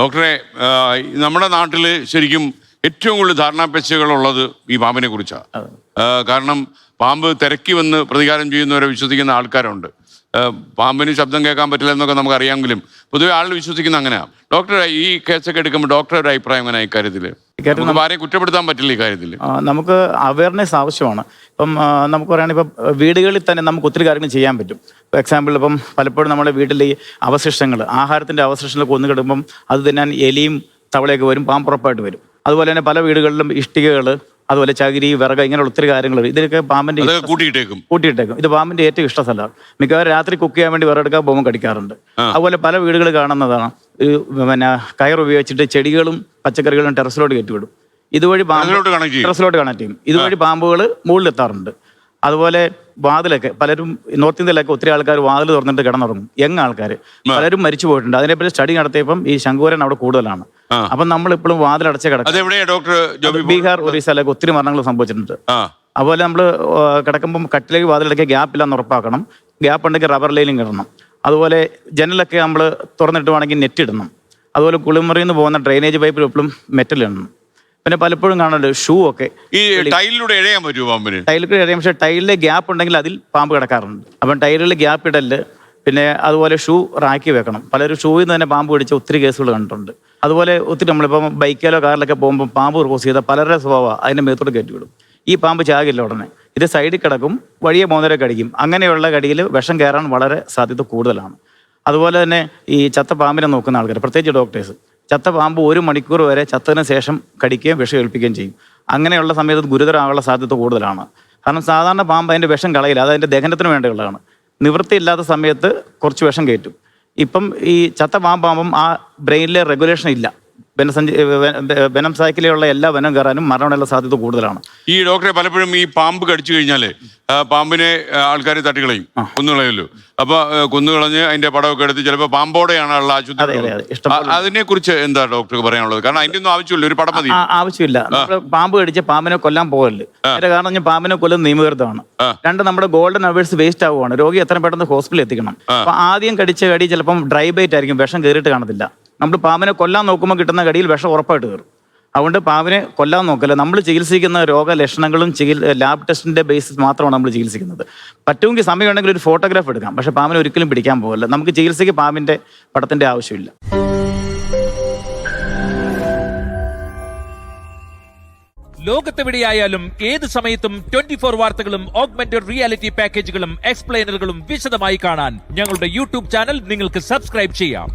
ഡോക്ടറെ, നമ്മുടെ നാട്ടിൽ ശരിക്കും ഏറ്റവും കൂടുതൽ ധാരണാപേക്ഷകളുള്ളത് ഈ പാമ്പിനെ കുറിച്ചാണ്. കാരണം പാമ്പ് തിരക്കി വന്ന് പ്രതികാരം ചെയ്യുന്നവരെ വിശ്വസിക്കുന്ന ആൾക്കാരുണ്ട്. പാമ്പിന് ശബ്ദം കേൾക്കാൻ പറ്റില്ല എന്നൊക്കെ നമുക്ക് അറിയാമെങ്കിലും പൊതുവെ ആളുകൾ വിശ്വസിക്കുന്ന അങ്ങനെയാണ്. ഡോക്ടറെ, ഈ കേസൊക്കെ എടുക്കുമ്പോൾ ഡോക്ടറുടെ ഒരു അഭിപ്രായം എങ്ങനെ ഇക്കാര്യത്തിൽ? ആരെയും കുറ്റപ്പെടുത്താൻ പറ്റില്ല ഈ കാര്യത്തിൽ. നമുക്ക് അവയർനെസ് ആവശ്യമാണ്. ഇപ്പം നമുക്ക് പറയുകയാണെങ്കിൽ ഇപ്പം വീടുകളിൽ തന്നെ നമുക്ക് ഒത്തിരി കാര്യങ്ങൾ ചെയ്യാൻ പറ്റും. ഫോർ എക്സാമ്പിൾ, ഇപ്പം പലപ്പോഴും നമ്മുടെ വീട്ടിൽ ഈ അവശിഷ്ടങ്ങൾ, ആഹാരത്തിൻ്റെ അവശിഷ്ടങ്ങൾ കൊന്നു കിടുമ്പം അത് തിന്നാൻ എലിയും തവളയൊക്കെ വരും, പാമ്പ് ഉറപ്പായിട്ട് വരും. അതുപോലെ തന്നെ പല വീടുകളിലും ഇഷ്ടികകൾ, അതുപോലെ ചകിരി, വിറക്, ഇങ്ങനെയുള്ള ഒത്തിരി കാര്യങ്ങൾ ഇതിലൊക്കെ പാമ്പിന്റെ കൂട്ടിയിട്ടേക്കും. ഇത് പാമ്പിന്റെ ഏറ്റവും ഇഷ്ട സ്ഥലമാണ്. മിക്കവാറും രാത്രി കുക്ക് ചെയ്യാൻ വേണ്ടി വിറകെടുക്കാൻ പോകുമ്പോൾ കടിക്കാറുണ്ട്. അതുപോലെ പല വീടുകൾ കാണുന്നതാണ് പിന്നെ കയർ ഉപയോഗിച്ചിട്ട് ചെടികളും പച്ചക്കറികളും ടെറസിലോട്ട് കയറ്റിവിടും. ഇതുവഴി ടെറസിലോട്ട് കണക്ട് ചെയ്യും. ഇതുവഴി പാമ്പുകൾ മുകളിലെത്താറുണ്ട്. അതുപോലെ വാതിലൊക്കെ പലരും നോർത്ത് ഇന്ത്യയിലൊക്കെ ഒത്തിരി ആൾക്കാർ വാതിൽ തുറന്നിട്ട് കിടന്നുറങ്ങും. യങ് ആൾക്കാർ പലരും മരിച്ചു പോയിട്ടുണ്ട്. അതിനെപ്പറ്റി സ്റ്റഡി നടത്തിയപ്പം ഈ ശംഖുവരൻ അവിടെ കൂടുതലാണ്. അപ്പം നമ്മളിപ്പോഴും വാതിലടച്ച് കിടക്കും. ബീഹാർ, ഒറീസയിലൊക്കെ ഒത്തിരി മരണങ്ങൾ സംഭവിച്ചിട്ടുണ്ട്. അതുപോലെ നമ്മൾ കിടക്കുമ്പം കട്ടിലേക്ക് വാതിലടക്കി ഗ്യാപ്പില്ലാന്ന് ഉറപ്പാക്കണം. ഗ്യാപ്പ് ഉണ്ടെങ്കിൽ റബ്ബർ ലൈനിങ് ഇടണം. അതുപോലെ ജനലൊക്കെ നമ്മൾ തുറന്നിട്ട് വേണമെങ്കിൽ നെറ്റ് ഇടണം. അതുപോലെ കുളിമുറിയിൽ നിന്ന് പോകുന്ന ഡ്രെയിനേജ് പൈപ്പിൽ എപ്പോഴും മെറ്റൽ ഇടണം. പിന്നെ പലപ്പോഴും കാണുന്നുണ്ട് ഷൂ ഒക്കെ ഈ ടൈലിലൂടെ എഴയാൻ പറ്റുമോ പാമ്പിന്? ടൈലിലൂടെ എഴയാം, പക്ഷേ ടൈലിലെ ഗ്യാപ്പ് ഉണ്ടെങ്കിൽ അതിൽ പാമ്പ് കിടക്കാറുണ്ട്. അപ്പം ടൈലിൽ ഗ്യാപ്പ് ഇടല്, പിന്നെ അതുപോലെ ഷൂ റാക്കി വെക്കണം. പലരും ഷൂവിൽ നിന്ന് തന്നെ പാമ്പ് പിടിച്ച ഒത്തിരി കേസുകൾ കണ്ടിട്ടുണ്ട്. അതുപോലെ ഒത്തിരി നമ്മളിപ്പം ബൈക്കിലോ കാറിലൊക്കെ പോകുമ്പോൾ പാമ്പ് ക്രോസ് ചെയ്താൽ പലരുടെ സ്വഭാവം അതിൻ്റെ മേത്തോട്ട് കയറ്റി വിടും. ഈ പാമ്പ് ചാകില്ല ഉടനെ, ഇത് സൈഡിൽ കിടക്കും, വഴിയെ പോകുന്നവരെ കടിക്കും. അങ്ങനെയുള്ള കടിയിൽ വിഷം കയറാൻ വളരെ സാധ്യത കൂടുതലാണ്. അതുപോലെ തന്നെ ഈ ചത്ത പാമ്പിനെ നോക്കുന്ന ആൾക്കാർ, പ്രത്യേകിച്ച് ഡോക്ടേഴ്സ്, ചത്ത പാമ്പ് 1 മണിക്കൂർ വരെ ചത്തതിന് ശേഷം കടിക്കുകയും വിഷം ഏൽപ്പിക്കുകയും ചെയ്യും. അങ്ങനെയുള്ള സമയത്ത് ഗുരുതരമാകാനുള്ള സാധ്യത കൂടുതലാണ്. കാരണം സാധാരണ പാമ്പ് അതിൻ്റെ വിഷം കളയില്ല, അത് അതിൻ്റെ ദഹനത്തിന് വേണ്ടിയുള്ളതാണ്. നിവൃത്തിയില്ലാത്ത സമയത്ത് കുറച്ച് വിഷം കയറ്റും. ഇപ്പം ഈ ചത്ത പാമ്പാകുമ്പം ആ ബ്രെയിനിലെ റെഗുലേഷൻ ഇല്ല. വെനം സൈക്കിളിലുള്ള എല്ലാ വെനം കയറാനും മരണമുള്ള സാധ്യത കൂടുതലാണ്. ഈ ഡോക്ടറെ, പലപ്പോഴും ഈ പാമ്പ് കടിച്ചു കഴിഞ്ഞാല് പാമ്പിനെ ആൾക്കാർ തട്ടിക്കളയും, കൊന്നുകളയല്ലോ. അപ്പൊ കൊന്നുകളഞ്ഞ് അതിന്റെ പടമൊക്കെ എടുത്ത് ചിലപ്പോൾ പാമ്പോടെയാണ് ഉള്ള ആശുപത്രി. അതിനെ കുറിച്ച് എന്താ ഡോക്ടർക്ക് പറയാനുള്ളത്? കാരണം അതിന്റെ ഒന്നും ആവശ്യമില്ല, ഒരു പടം മതി. ആവശ്യമില്ല. പാമ്പ് കടിച്ച് പാമ്പിനെ കൊല്ലാൻ പോകല്ലേ. അതിന്റെ കാരണം ഞാൻ പാമ്പിനെ കൊല്ലുന്ന നിയമവിരുദ്ധമാണ്. 2, നമ്മുടെ ഗോൾഡൻ അവേഴ്സ് വേസ്റ്റ് ആവുകയാണ്. രോഗി എത്രയും പെട്ടെന്ന് ഹോസ്പിറ്റലിൽ എത്തിക്കണം. അപ്പൊ ആദ്യം കടിച്ച കടി ചിലപ്പം ഡ്രൈ ബൈറ്റ് ആയിരിക്കും, വിഷം കയറിയിട്ട് കാണത്തില്ല. നമ്മൾ പാമ്പിനെ കൊല്ലാൻ നോക്കുമ്പോൾ കിട്ടുന്ന കടിയിൽ വിഷം ഉറപ്പായിട്ട് കയറും. അതുകൊണ്ട് പാമ്പിനെ കൊല്ലാൻ നോക്കല്ല. നമ്മൾ ചികിത്സിക്കുന്ന രോഗലക്ഷണങ്ങളും ലാബ് ടെസ്റ്റിന്റെ ബേസിസ് മാത്രമാണ് നമ്മൾ ചികിത്സിക്കുന്നത്. പറ്റുമെങ്കിൽ സമയമുണ്ടെങ്കിൽ ഒരു ഫോട്ടോഗ്രാഫ് എടുക്കാം, പക്ഷെ പാമ്പിനെ ഒരിക്കലും പിടിക്കാൻ പോകല്ല. നമുക്ക് ചികിത്സയ്ക്ക് പാമ്പിന്റെ പടത്തിന്റെ ആവശ്യമില്ല. ലോകത്തെവിടെയായാലും ഏത് സമയത്തും 24 വാർത്തകളും ഓഗ്മെന്റഡ് റിയാലിറ്റി പാക്കേജുകളും എക്സ്പ്ലെയിനറുകളും വിശദമായി കാണാൻ ഞങ്ങളുടെ യൂട്യൂബ് ചാനൽ നിങ്ങൾക്ക് സബ്സ്ക്രൈബ് ചെയ്യാം.